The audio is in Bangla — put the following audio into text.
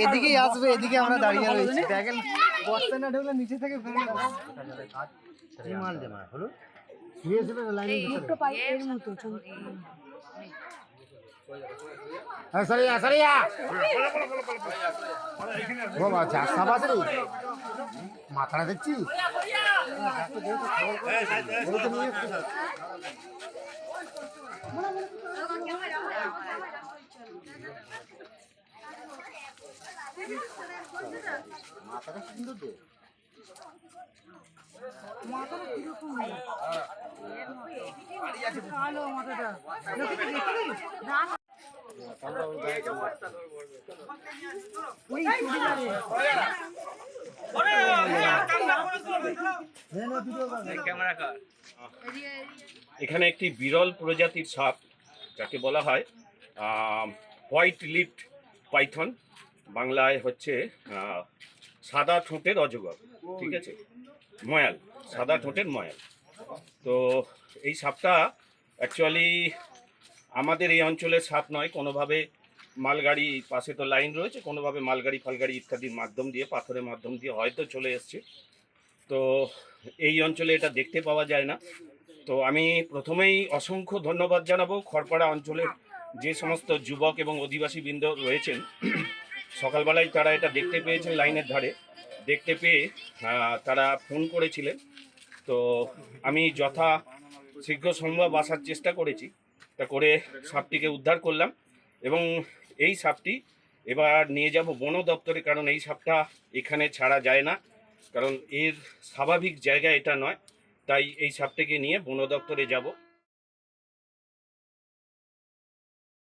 এদিকেই আসবে, এদিকে আমরা দাঁড়িয়ে রয়েছি। ব্যাগের বস্তা না ঢুকলে নিচে থেকে মাল দেওয়া হলো মাথাটা দেখছি মাথাটা সুন্দর তো মাথাটা কিরকম ভালো মাথাটা এখানে একটি বিরল প্রজাতির সাপ যাকে বলা হয় হোয়াইট লিপড পাইথন, বাংলায় হচ্ছে সাদা ঠোঁটের অজগর, ঠিক আছে, ময়াল, সাদা ঠোঁটের ময়াল। তো এই সাপটা অ্যাকচুয়ালি আমাদের এই অঞ্চলের সাপ নয়, কোনোভাবে মালগাড়ি পাশে তো লাইন রয়েছে, কোনোভাবে মালগাড়ি ফালগাড়ি ইত্যাদির মাধ্যম দিয়ে, পাথরের মাধ্যম দিয়ে হয়তো চলে এসছে। তো এই অঞ্চলে এটা দেখতে পাওয়া যায় না। তো আমি প্রথমেই অসংখ্য ধন্যবাদ জানাবো খড়পাড়া অঞ্চলের যে সমস্ত যুবক এবং অধিবাসী বৃন্দ রয়েছেন। সকালবেলায় তারা এটা দেখতে পেয়েছেন, লাইনের ধারে দেখতে পেয়ে তারা ফোন করেছিলেন। তো আমি যথা শীঘ্র সম্ভব আসার চেষ্টা করেছি, তা করে সাপটিকে উদ্ধার করলাম এবং এই সাপটি এবার নিয়ে যাব বন দপ্তরে, কারণ এই সাপটা এখানে ছাড়া যায় না, কারণ এর স্বাভাবিক জায়গা এটা নয়। তাই এই সাপটিকে নিয়ে বন দপ্তরে যাব।